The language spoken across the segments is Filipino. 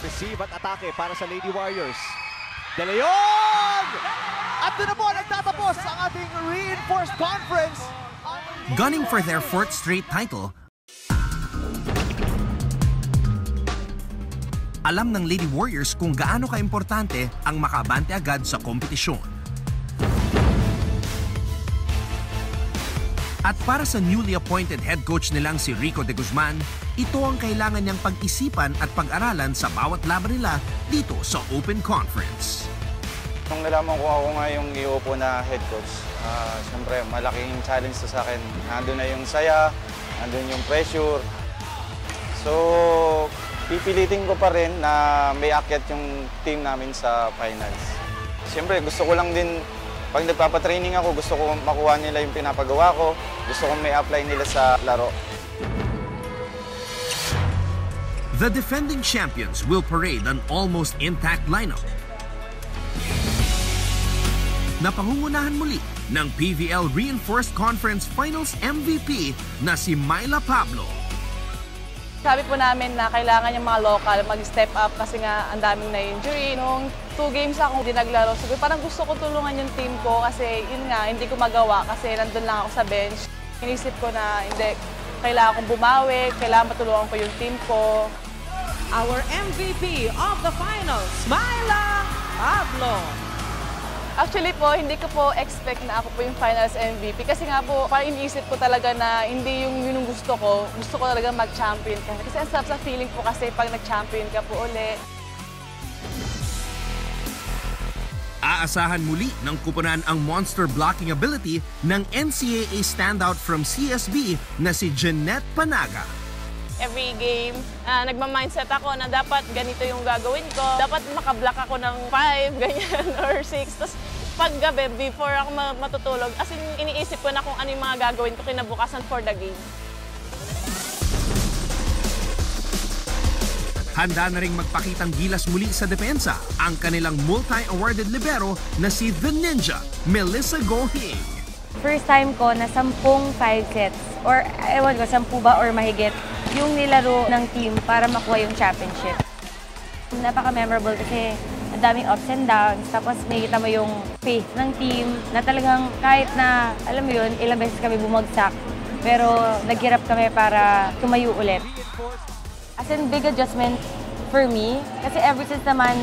Receive at atake para sa Lady Warriors. De Leon! At doon na po nagtatapos ang ating Reinforced Conference. Gunning for their 4th straight title, alam ng Lady Warriors kung gaano kaimportante ang makabante agad sa kompetisyon. At para sa newly appointed head coach nilang si Rico de Guzman, ito ang kailangan niyang pag-isipan at pag-aralan sa bawat laban nila dito sa Open Conference. Nung nalaman ko ako nga yung iuupo na head coach, siyempre malaking challenge to sa akin. Nandun na yung saya, nandun yung pressure. So, pipilitin ko pa rin na may akyat yung team namin sa finals. Siyempre, gusto ko lang din, pag nagpapatraining ako, gusto ko makuha nila yung pinapagawa ko. Gusto kong may apply nila sa laro. The defending champions will parade an almost intact lineup. Napangungunahan muli ng PVL Reinforced Conference Finals MVP na si Myla Pablo. Sabi po namin na kailangan yung mga local mag-step up kasi nga ang daming na-injury. Nung 2 games ako hindi naglaro, siguro parang gusto ko tulungan yung team ko kasi yun nga, hindi ko magawa kasi nandun lang ako sa bench. Inisip ko na hindi, kailangan kong bumawi, kailangan matulungan ko yung team ko. Our MVP of the finals, Myla Pablo. Actually po, hindi ko po expect na ako po yung finals MVP kasi nga po, parang iniisip ko talaga na hindi yung gusto ko talaga mag-champion ka. Kasi ang sarap sa feeling po kasi pag nag-champion ka po uli. Aasahan muli ng kupunan ang monster blocking ability ng NCAA standout from CSB na si Jeanette Panaga. Every game, nagma-mindset ako na dapat ganito yung gagawin ko. Dapat makablock ako ng 5, ganyan, or 6. Tapos pag gabi, before ako matutulog, as in, iniisip ko na kung ano yung mga gagawin ko kinabukasan for the game. Handa na rin magpakitang gilas muli sa depensa ang kanilang multi-awarded libero na si The Ninja, Melissa Gohing. First time ko na 10 5 sets, or ewan ko, 10 ba or mahigit, yung nilaro ng team para makuha yung championship. Napaka-memorable kasi ang daming ups and downs, tapos makikita mo yung faith ng team na talagang kahit na, alam mo yun, ilang beses kami bumagsak, pero naghirap kami para tumayo ulit. As in, big adjustment for me, kasi ever since naman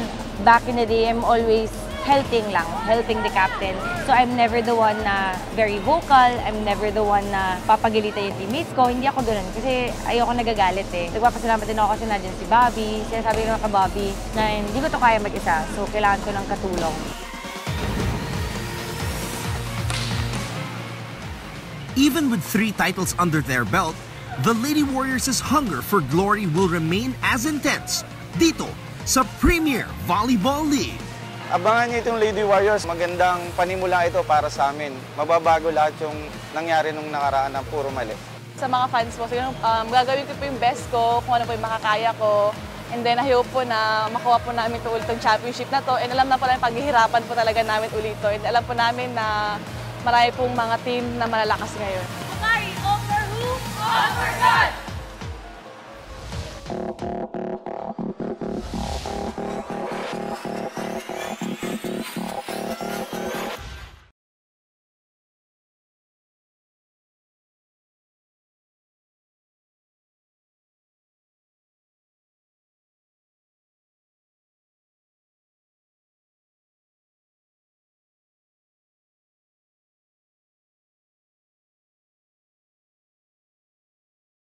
back in the day, I'm always helping the captain. So I'm never the one na very vocal, I'm never the one na papagalitan yung teammates ko. Hindi ako ganun kasi ayoko nagagalit eh. Nagpapasalamat din ako kasi nandiyan si Bobby. Sinasabi ko kay Bobby na hindi ko to kaya mag-isa, so kailangan ko ng katulong. Even with 3 titles under their belt, the Lady Warriors' hunger for glory will remain as intense dito sa Premier Volleyball League. Abangan niyo itong Lady Warriors. Magandang panimula ito para sa amin. Mababago lahat yung nangyari nung nakaraan na puro mali. Sa mga fans po, siguro, gagawin ko po yung best ko, kung ano po yung makakaya ko. And then, I hope po na makuha po namin ito ulit yung championship na to. And alam na po namin, paghihirapan po talaga namin ulit ito. And alam po namin na marami pong mga team na malalakas ngayon. Okay, over who? Over God!